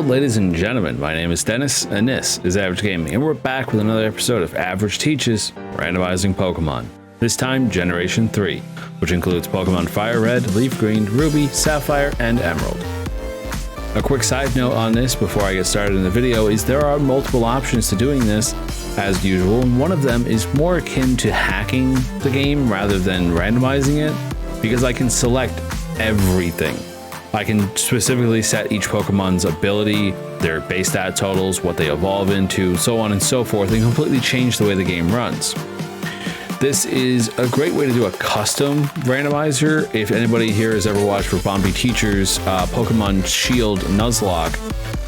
ladies and gentlemen, my name is Dennis, and this is Average Gaming, and we're back with another episode of Average Teaches Randomizing Pokemon. This time, Generation 3, which includes Pokemon Fire Red, Leaf Green, Ruby, Sapphire, and Emerald. A quick side note on this before I get started in the video is there are multiple options to doing this, as usual, and one of them is more akin to hacking the game rather than randomizing it, because I can select everything. I can specifically set each Pokemon's ability, their base stat totals, what they evolve into, so on and so forth, and completely change the way the game runs. This is a great way to do a custom randomizer. If anybody here has ever watched Bombi Teacher's Pokemon Shield Nuzlocke,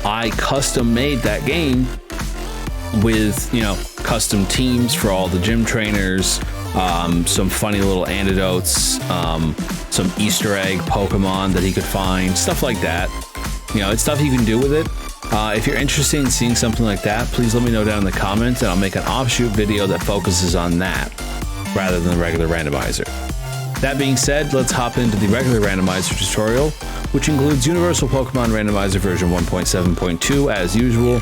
I custom made that game with, custom teams for all the gym trainers, some funny little antidotes, some Easter egg Pokemon that he could find, stuff like that. It's stuff you can do with it. If you're interested in seeing something like that, please let me know down in the comments and I'll make an offshoot video that focuses on that rather than the regular randomizer. That being said, let's hop into the regular randomizer tutorial, which includes Universal Pokemon Randomizer version 1.7.2 as usual,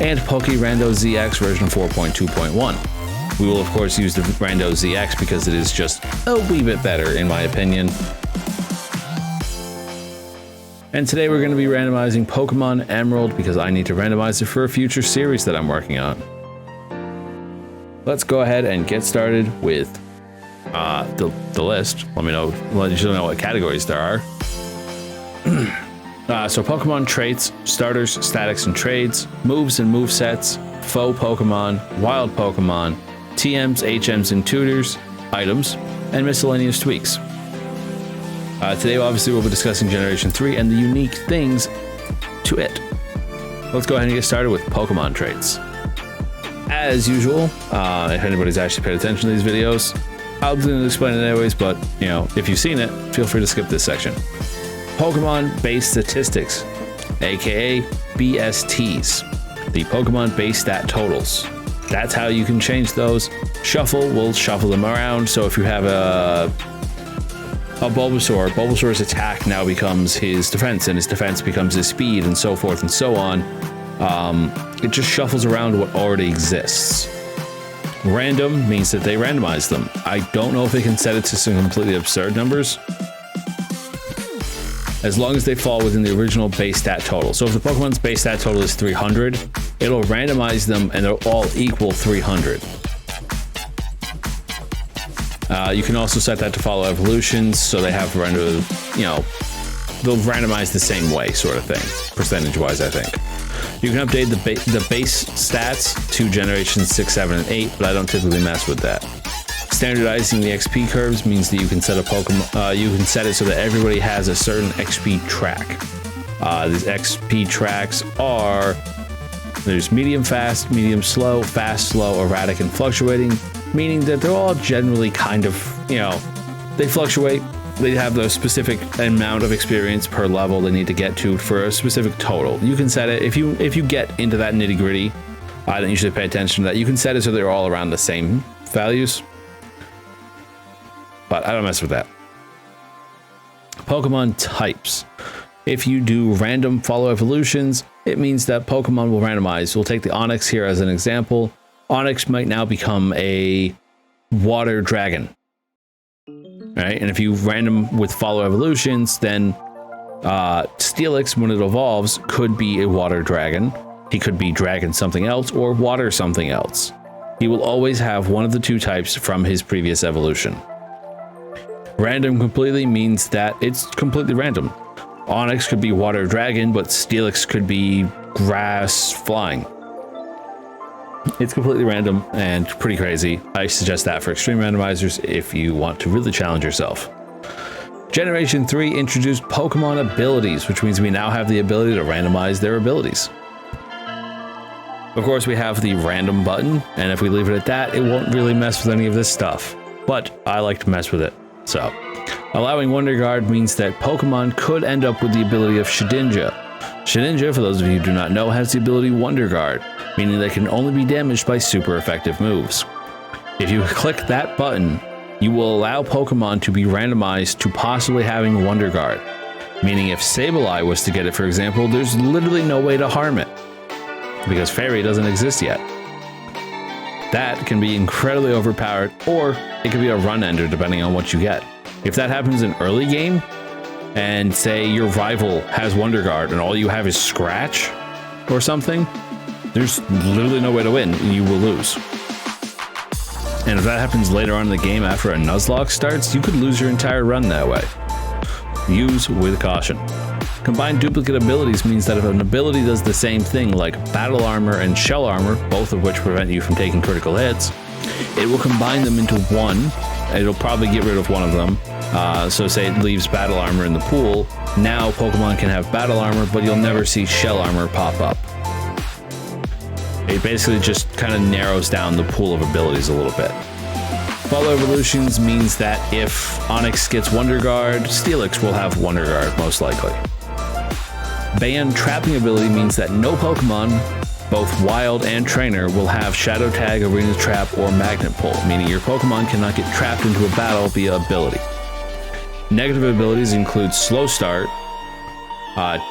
and PokeRandoZX version 4.2.1. We will of course use the Rando ZX because it is just a wee bit better in my opinion. And today we're going to be randomizing Pokemon Emerald because I need to randomize it for a future series that I'm working on. Let's go ahead and get started with the list. Let you know what categories there are. So Pokemon traits, starters, statics, and trades, moves and movesets, faux Pokemon, wild Pokemon, TMs, HMs, and tutors, items, and miscellaneous tweaks. Today, obviously, we'll be discussing Generation 3 and the unique things to it. Let's go ahead and get started with Pokemon traits. As usual, if anybody's actually paid attention to these videos, I'll explain it anyways, but, if you've seen it, feel free to skip this section. Pokemon base statistics, aka BSTs, the Pokemon base stat totals. That's how you can change those. Shuffle will shuffle them around, so if you have a Bulbasaur's attack now becomes his defense, and his defense becomes his speed, and so forth and so on. It just shuffles around what already exists. Random means that they randomize them. I don't know if they can set it to some completely absurd numbers, as long as they fall within the original base stat total. So if the Pokemon's base stat total is 300, it'll randomize them and they'll all equal 300. You can also set that to follow evolutions, so they have they'll randomize the same way, sort of thing, percentage-wise, I think. You can update the base stats to generations 6, 7, and 8, but I don't typically mess with that. Standardizing the XP curves means that you can set it so that everybody has a certain XP track. These XP tracks are, there's medium fast, medium slow, fast slow, erratic, and fluctuating, meaning that they're all generally kind of, they fluctuate. They have the specific amount of experience per level they need to get to for a specific total. You can set it, if you get into that nitty gritty, I don't usually pay attention to that. You can set it so they're all around the same values, but I don't mess with that. Pokemon types. If you do random follow evolutions, it means that Pokemon will randomize. We'll take the Onix here as an example. Onix might now become a water dragon. Right? And if you random with follow evolutions, then Steelix, when it evolves, could be a water dragon. He could be dragon something else or water something else. He will always have one of the two types from his previous evolution. Random completely means that it's completely random. Onix could be water dragon, but Steelix could be grass flying. It's completely random and pretty crazy. I suggest that for extreme randomizers if you want to really challenge yourself. Generation 3 introduced Pokemon abilities, which means we now have the ability to randomize their abilities. Of course, we have the random button, and if we leave it at that, it won't really mess with any of this stuff. But I like to mess with it. So, allowing Wonder Guard means that Pokemon could end up with the ability of Shedinja. Shedinja, for those of you who do not know, has the ability Wonder Guard, meaning they can only be damaged by super effective moves. If you click that button, you will allow Pokemon to be randomized to possibly having Wonder Guard. Meaning if Sableye was to get it, for example, there's literally no way to harm it because Fairy doesn't exist yet. That can be incredibly overpowered, or it could be a run ender depending on what you get. If that happens in early game, and say your rival has Wonder Guard and all you have is Scratch or something, there's literally no way to win, and you will lose. And if that happens later on in the game after a Nuzlocke starts, you could lose your entire run that way. Use with caution. Combined duplicate abilities means that if an ability does the same thing, like Battle Armor and Shell Armor, both of which prevent you from taking critical hits, it will combine them into one. It'll probably get rid of one of them. So say it leaves Battle Armor in the pool. Now Pokemon can have Battle Armor, but you'll never see Shell Armor pop up. It basically just kind of narrows down the pool of abilities a little bit. Follow Evolutions means that if Onix gets Wonder Guard, Steelix will have Wonder Guard, most likely. Ban Trapping ability means that no Pokemon, both Wild and Trainer, will have Shadow Tag, Arena Trap, or Magnet Pull, meaning your Pokemon cannot get trapped into a battle via ability. Negative abilities include Slow Start,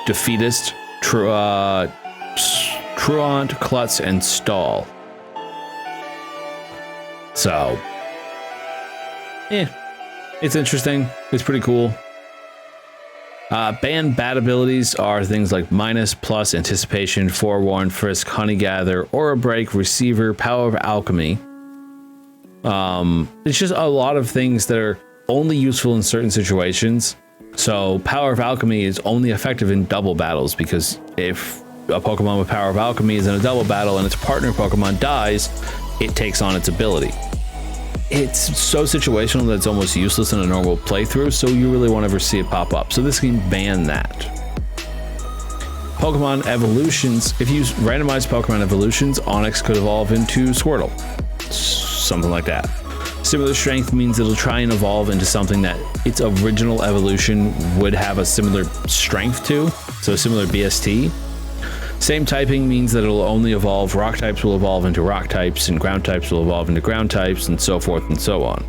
Defeatist, Truant, Klutz, and Stall. So, it's interesting. It's pretty cool. Banned bad abilities are things like Minus, Plus, Anticipation, Forewarn, Frisk, Honey Gather, Aura Break, Receiver, Power of Alchemy. It's just a lot of things that are only useful in certain situations. So Power of Alchemy is only effective in double battles, because if a Pokemon with Power of Alchemy is in a double battle and its partner Pokemon dies, it takes on its ability. It's so situational that it's almost useless in a normal playthrough, so you really won't ever see it pop up. So this can ban that. Pokemon Evolutions. If you use randomized Pokemon Evolutions, Onix could evolve into Squirtle. Something like that. Similar strength means it'll try and evolve into something that its original evolution would have a similar strength to, so a similar BST. Same typing means that it'll only evolve. Rock types will evolve into rock types, and ground types will evolve into ground types, and so forth and so on.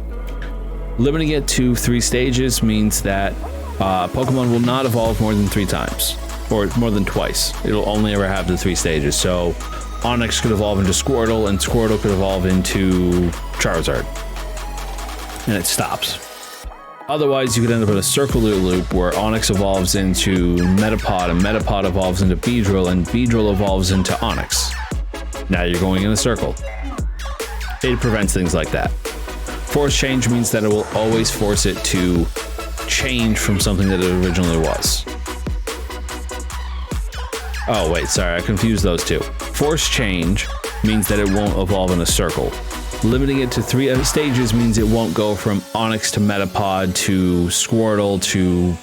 Limiting it to 3 stages means that Pokemon will not evolve more than 3 times, or more than twice. It'll only ever have the 3 stages. So Onix could evolve into Squirtle, and Squirtle could evolve into Charizard, and it stops. Otherwise, you could end up in a circle loop where Onix evolves into Metapod, and Metapod evolves into Beedrill, and Beedrill evolves into Onix. Now you're going in a circle. It prevents things like that. Force change means that it will always force it to change from something that it originally was. Oh wait, sorry, I confused those two. Force change means that it won't evolve in a circle. Limiting it to 3 stages means it won't go from Onix to Metapod to Squirtle to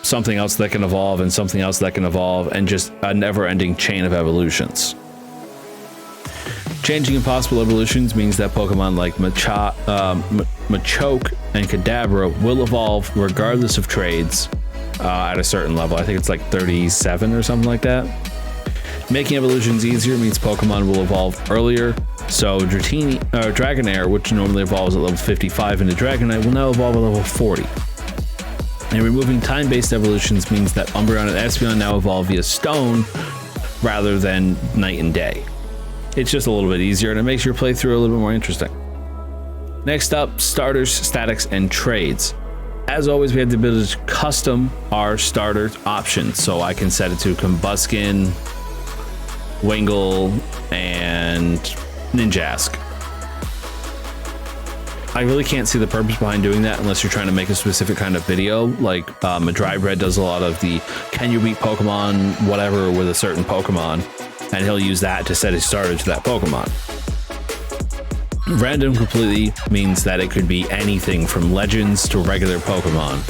something else that can evolve and something else that can evolve, and just a never-ending chain of evolutions. Changing impossible evolutions means that Pokemon like Machoke and Kadabra will evolve regardless of trades at a certain level. I think it's like 37 or something like that. Making evolutions easier means Pokemon will evolve earlier. So Dragonair, which normally evolves at level 55 into Dragonite, will now evolve at level 40. And removing time-based evolutions means that Umbreon and Espeon now evolve via Stone rather than Night and Day. It's just a little bit easier, and it makes your playthrough a little bit more interesting. Next up, starters, statics, and trades. As always, we have the ability to custom our starter options. So I can set it to Combuskin, Wingull, and Ninjask. I really can't see the purpose behind doing that unless you're trying to make a specific kind of video. Like Madrybred does a lot of the can you beat Pokemon whatever with a certain Pokemon, and he'll use that to set his starter to that Pokemon. Random completely means that it could be anything from legends to regular Pokemon.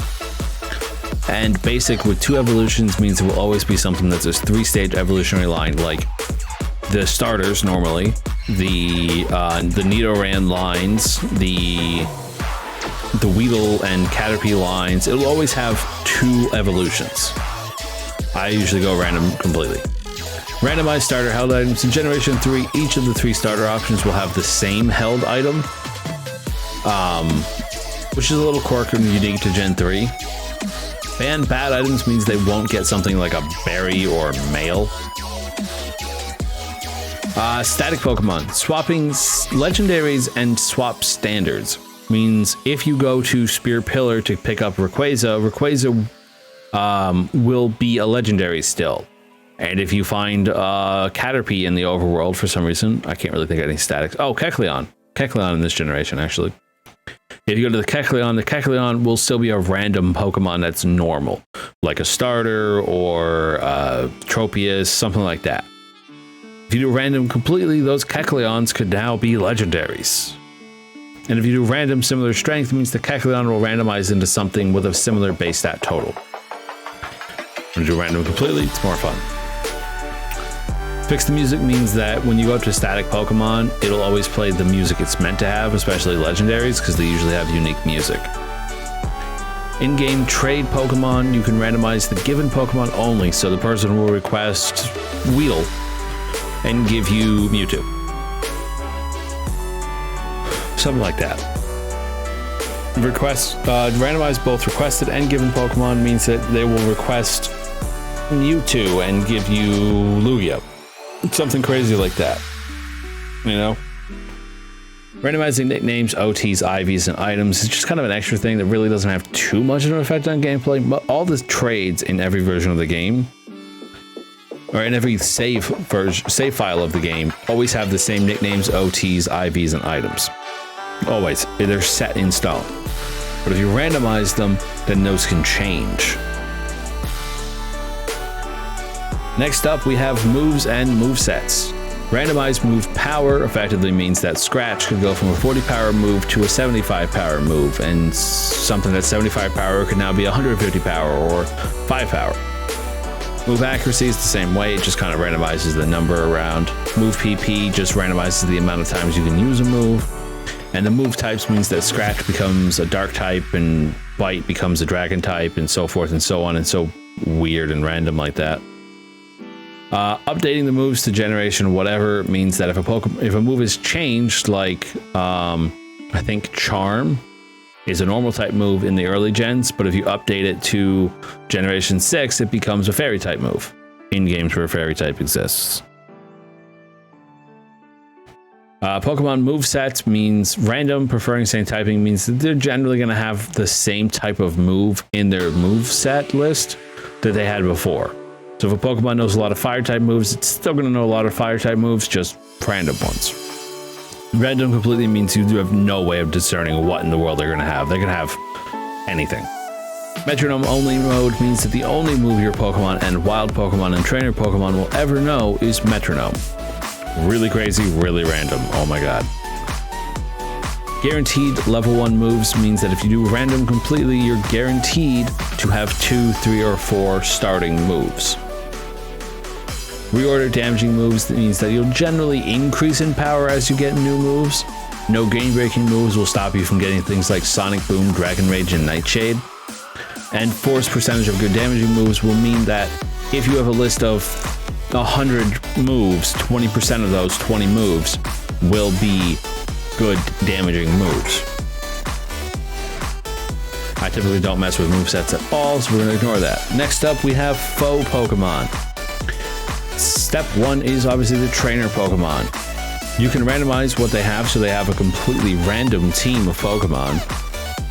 And basic with 2 evolutions means it will always be something that's a 3-stage evolutionary line, like the starters normally, the Nidoran lines, the Weedle and Caterpie lines. It'll always have 2 evolutions. I usually go random completely. Randomized starter held items. In Generation 3, each of the 3 starter options will have the same held item, which is a little quirky and unique to Gen 3. Ban bad items means they won't get something like a berry or mail. Static Pokemon. Swapping legendaries and swap standards means if you go to Spear Pillar to pick up Rayquaza, will be a legendary still. And if you find Caterpie in the overworld for some reason, I can't really think of any statics. Oh, Kecleon. Kecleon in this generation, actually. If you go to the Kecleon will still be a random Pokemon that's normal, like a starter or Tropius, something like that. If you do random completely, those Kecleons could now be legendaries. And if you do random similar strength, it means the Kecleon will randomize into something with a similar base stat total. When you do random completely, it's more fun. Fix the music means that when you go up to static Pokemon, it'll always play the music it's meant to have, especially legendaries, because they usually have unique music. In-game trade Pokemon, you can randomize the given Pokemon only, so the person will request Weedle and give you Mewtwo. Something like that. Randomize both requested and given Pokemon means that they will request Mewtwo and give you Lugia. Something crazy like that, you know? Randomizing nicknames, OTs, IVs, and items is just kind of an extra thing that really doesn't have too much of an effect on gameplay, but all the trades in every version of the game, or in every save file of the game, always have the same nicknames, OTs, IVs, and items. Always. They're set in stone. But if you randomize them, then those can change. Next up, we have moves and movesets. Randomized move power effectively means that Scratch could go from a 40 power move to a 75 power move, and something that's 75 power could now be 150 power or 5 power. Move accuracy is the same way, it just kind of randomizes the number around. Move PP just randomizes the amount of times you can use a move. And the move types means that Scratch becomes a dark type and Bite becomes a dragon type and so forth and so on, and so weird and random like that. Updating the moves to generation whatever means that if a move is changed, like I think Charm is a normal type move in the early gens, but if you update it to generation 6, it becomes a fairy type move in games where fairy type exists. Pokemon movesets means random, preferring same typing means that they're generally going to have the same type of move in their moveset list that they had before. So if a Pokemon knows a lot of fire type moves, it's still going to know a lot of fire type moves, just random ones. Random completely means you have no way of discerning what in the world they're going to have. They can have anything. Metronome only mode means that the only move your Pokemon and wild Pokemon and trainer Pokemon will ever know is metronome. Really crazy, really random. Oh my god. Guaranteed level 1 moves means that if you do random completely, you're guaranteed to have 2, 3, or 4 starting moves. Reorder damaging moves means that you'll generally increase in power as you get new moves. No game-breaking moves will stop you from getting things like Sonic Boom, Dragon Rage, and Nightshade. And force percentage of good damaging moves will mean that if you have a list of 100 moves, 20% of those 20 moves will be good damaging moves. I typically don't mess with movesets at all, so we're going to ignore that. Next up, we have faux Pokemon. Step 1 is obviously the trainer Pokemon. You can randomize what they have, so they have a completely random team of Pokemon.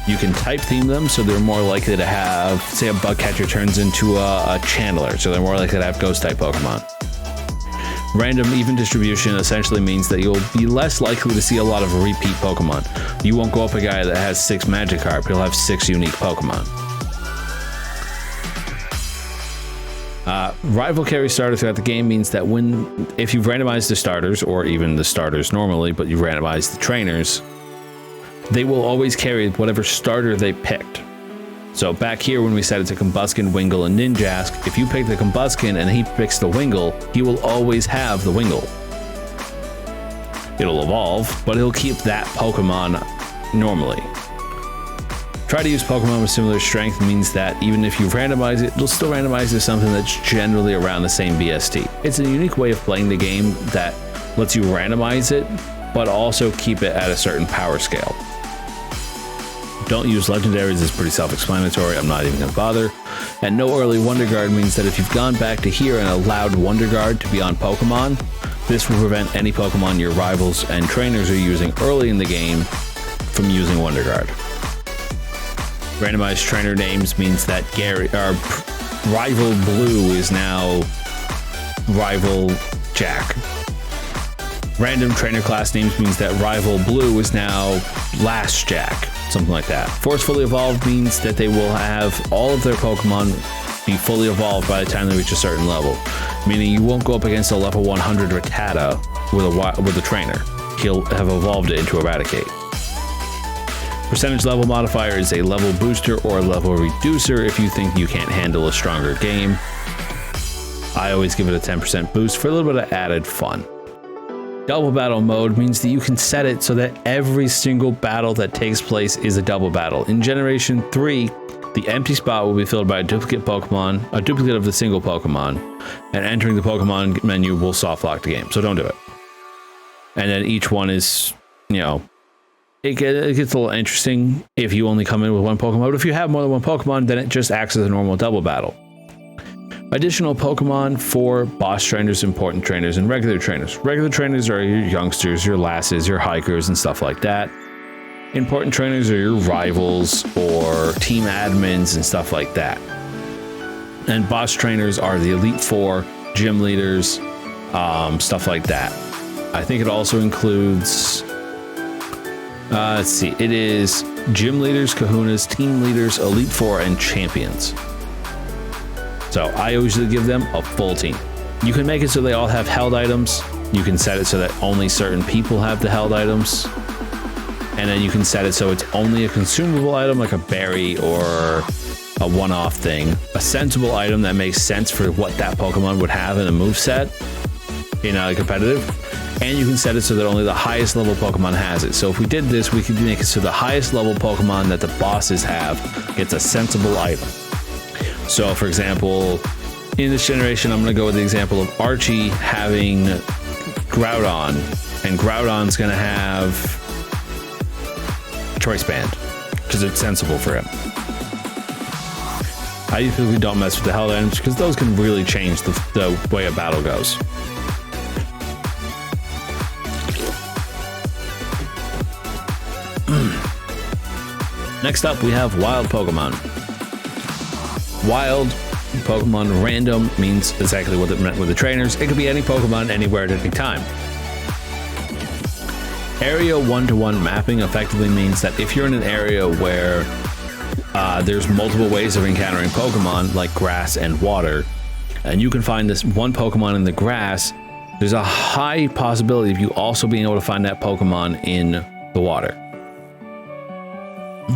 You can type theme them, so they're more likely to have, say a Bugcatcher turns into a Channeler, so they're more likely to have Ghost type Pokemon. Random even distribution essentially means that you'll be less likely to see a lot of repeat Pokemon. You won't go up a guy that has 6 Magikarp, he'll have 6 unique Pokemon. Rival carry starter throughout the game means that if you've randomized the starters, or even the starters normally, but you've randomized the trainers, they will always carry whatever starter they picked. So back here when we set it to Combuskin, Wingull, and Ninjask, if you pick the Combuskin and he picks the Wingull, he will always have the Wingull. It'll evolve, but he'll keep that Pokemon normally. Try to use Pokemon with similar strength means that even if you randomize it, it'll still randomize to something that's generally around the same BST. It's a unique way of playing the game that lets you randomize it, but also keep it at a certain power scale. Don't use legendaries is pretty self-explanatory. I'm not even going to bother. And no early Wonder Guard means that if you've gone back to here and allowed Wonder Guard to be on Pokemon, this will prevent any Pokemon your rivals and trainers are using early in the game from using Wonder Guard. Randomized trainer names means that Rival Blue is now Rival Jack. Random trainer class names means that Rival Blue is now Last Jack, something like that. Forcefully evolved means that they will have all of their Pokemon be fully evolved by the time they reach a certain level, meaning you won't go up against a level 100 Rattata with a trainer. He'll have evolved it into Eradicate. Percentage level modifier is a level booster or level reducer if you think you can't handle a stronger game. I always give it a 10% boost for a little bit of added fun. Double battle mode means that you can set it so that every single battle that takes place is a double battle. In Generation 3, the empty spot will be filled by a duplicate Pokemon, a duplicate of the single Pokemon, and entering the Pokemon menu will soft lock the game, so don't do it. And then each one is, you know, it gets a little interesting if you only come in with one Pokemon, but if you have more than one Pokemon, then it just acts as a normal double battle. Additional Pokemon for boss trainers, important trainers, and regular trainers. Regular trainers are your youngsters, your lasses, your hikers, and stuff like that. Important trainers are your rivals or team admins and stuff like that. And boss trainers are the Elite Four, gym leaders, stuff like that. I think it also includes, let's see, it is gym leaders, kahunas, team leaders, Elite Four, and champions. So I usually give them a full team. You can make it so they all have held items. You can set it so that only certain people have the held items. And then you can set it so it's only a consumable item like a berry or a one-off thing. A sensible item that makes sense for what that Pokemon would have in a moveset in a competitive. And you can set it so that only the highest level Pokemon has it. So if we did this, we could make it so the highest level Pokemon that the bosses have gets a sensible item. So, for example, in this generation, I'm going to go with the example of Archie having Groudon, and Groudon's going to have Choice Band because it's sensible for him. I usually don't mess with the held items because those can really change the way a battle goes. Next up, we have Wild Pokemon. Wild Pokemon Random means exactly what it meant with the trainers. It could be any Pokemon anywhere at any time. Area one-to-one mapping effectively means that if you're in an area where there's multiple ways of encountering Pokemon, like grass and water, and you can find this one Pokemon in the grass, there's a high possibility of you also being able to find that Pokemon in the water.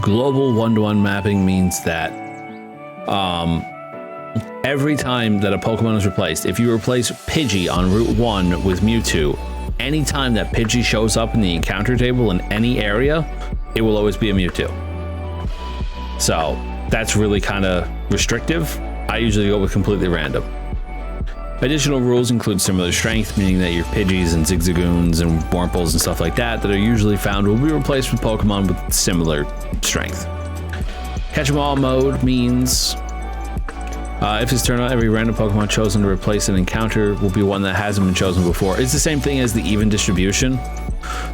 Global one-to-one mapping means that every time that a Pokemon is replaced, if you replace Pidgey on Route 1 with Mewtwo, anytime that Pidgey shows up in the encounter table in any area, it will always be a Mewtwo. So that's really kind of restrictive. I usually go with completely random. Additional rules include similar strength, meaning that your Pidgeys and Zigzagoons and Wurmples and stuff like that that are usually found will be replaced with Pokemon with similar strength. Catch 'em all mode means if it's turned on, every random Pokemon chosen to replace an encounter will be one that hasn't been chosen before. It's the same thing as the even distribution,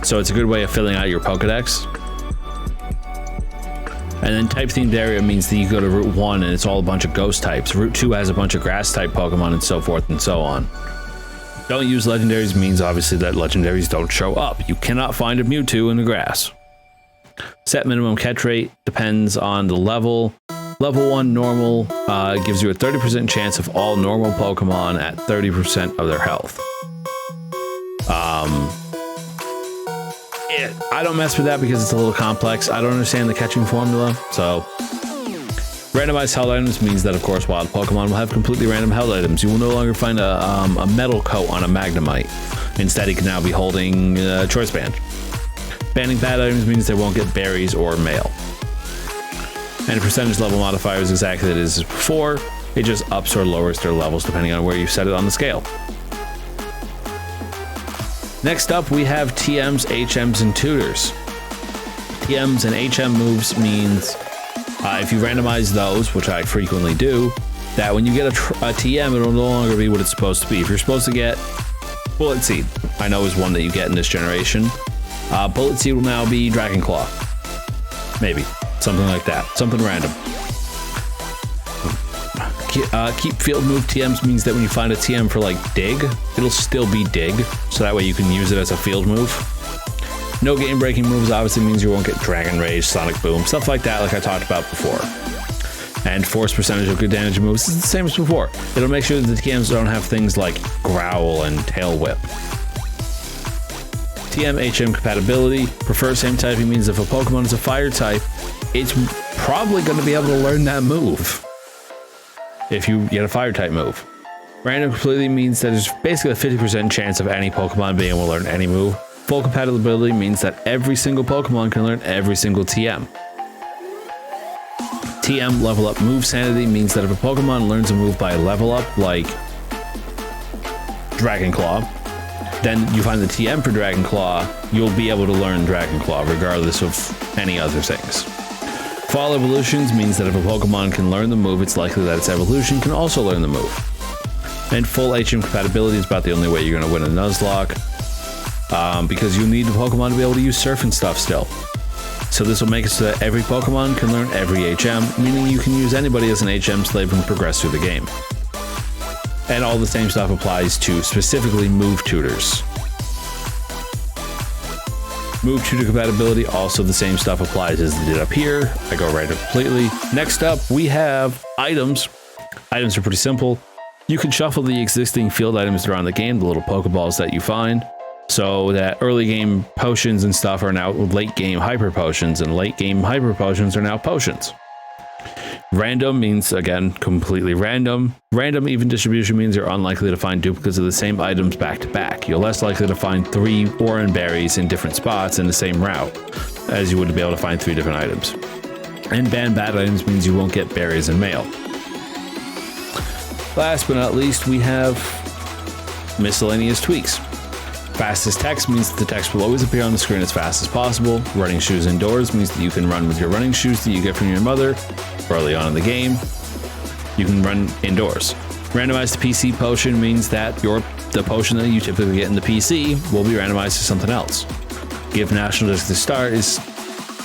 so it's a good way of filling out your Pokedex. And then type themed area means that you go to Route 1 and it's all a bunch of ghost types. Route 2 has a bunch of grass type Pokemon and so forth and so on. Don't use legendaries means obviously that legendaries don't show up. You cannot find a Mewtwo in the grass. Set minimum catch rate depends on the level. Level 1 normal gives you a 30% chance of all normal Pokemon at 30% of their health. I don't mess with that because it's a little complex. I don't understand the catching formula, so randomized held items means that, of course, wild Pokemon will have completely random held items. You will no longer find a metal coat on a Magnemite. Instead, he can now be holding a Choice Band. Banning bad items means they won't get berries or mail. And percentage level modifier is exactly as it is before. It just ups or lowers their levels depending on where you set it on the scale. Next up, we have TMs, HMs, and tutors. TMs and HM moves means If you randomize those, which I frequently do, that when you get a TM, it'll no longer be what it's supposed to be. If you're supposed to get Bullet Seed, I know is one that you get in this generation. Bullet Seed will now be Dragon Claw. Maybe. Something like that. Something random. Keep field move TMs means that when you find a TM for like Dig, it'll still be Dig, so that way you can use it as a field move. No game breaking moves obviously means you won't get Dragon Rage, Sonic Boom, stuff like that, like I talked about before. And force percentage of good damage moves is the same as before. It'll make sure that the TMs don't have things like Growl and Tail Whip. TM Hm Compatibility. Prefer same typing means if a Pokemon is a fire type, it's probably going to be able to learn that move if you get a fire type move. Random completely means that there's basically a 50% chance of any Pokemon being able to learn any move. Full compatibility means that every single Pokemon can learn every single TM. TM level up move sanity means that if a Pokemon learns a move by level up, like Dragon Claw, then you find the TM for Dragon Claw, you'll be able to learn Dragon Claw regardless of any other things. Fall evolutions means that if a Pokemon can learn the move, it's likely that its evolution can also learn the move. And full Hm compatibility is about the only way you're going to win a Nuzlocke, because you need the Pokemon to be able to use Surf and stuff still. So this will make it so that every Pokemon can learn every HM, meaning you can use anybody as an HM slave and progress through the game. And all the same stuff applies to specifically move tutors. Move tutor compatibility, also the same stuff applies as it did up here. I go right up completely. Next up, we have items. Items are pretty simple. You can shuffle the existing field items around the game, the little Pokeballs that you find, so that early game potions and stuff are now late game hyper potions, and late game hyper potions are now potions. Random means, again, completely random. Random even distribution means you're unlikely to find duplicates of the same items back to back. You're less likely to find 3 Oran berries in different spots in the same route as you would be able to find 3 different items. And ban bad items means you won't get berries in mail. Last but not least, we have Miscellaneous Tweaks. Fastest text means that the text will always appear on the screen as fast as possible. Running shoes indoors means that you can run with your running shoes that you get from your mother early on in the game. You can run indoors. Randomized to PC potion means that the potion that you typically get in the PC will be randomized to something else. Give National Disc to start is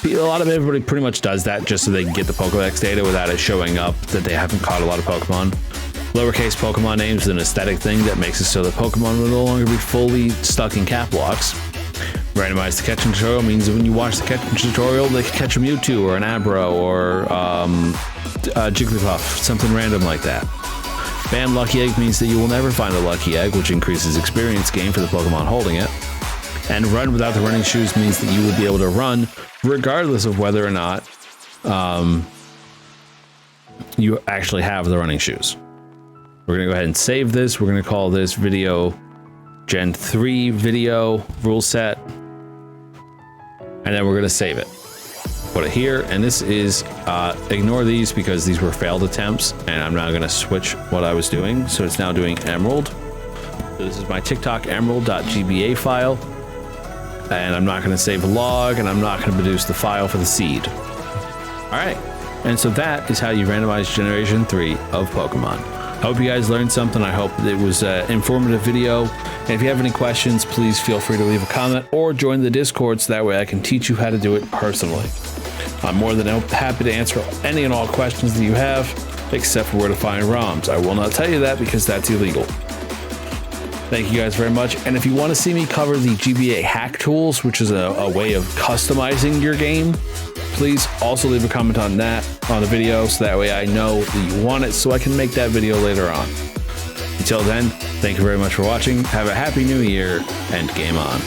a lot of everybody pretty much does that just so they can get the Pokedex data without it showing up that they haven't caught a lot of Pokemon. Lowercase Pokemon names is an aesthetic thing that makes it so that Pokemon will no longer be fully stuck in cap locks. Randomized to catching tutorial means that when you watch the catching tutorial, they can catch a Mewtwo or an Abro or a Jigglypuff, something random like that. Ban Lucky Egg means that you will never find a Lucky Egg, which increases experience gain for the Pokemon holding it. And Run without the running shoes means that you will be able to run regardless of whether or not you actually have the running shoes. We're going to go ahead and save this. We're going to call this video Gen 3 video rule set. And then we're going to save it. Put it here. And this is, ignore these because these were failed attempts. And I'm now going to switch what I was doing. So it's now doing Emerald. So this is my TikTok emerald.gba file. And I'm not going to save a log. And I'm not going to produce the file for the seed. All right. And so that is how you randomize Generation 3 of Pokemon. I hope you guys learned something. I hope it was an informative video. And if you have any questions, please feel free to leave a comment or join the Discord so that way I can teach you how to do it personally. I'm more than happy to answer any and all questions that you have, except for where to find ROMs. I will not tell you that because that's illegal. Thank you guys very much. And if you want to see me cover the GBA hack tools, which is a way of customizing your game, please also leave a comment on that on the video so that way I know that you want it so I can make that video later on. Until then, thank you very much for watching. Have a happy new year and game on.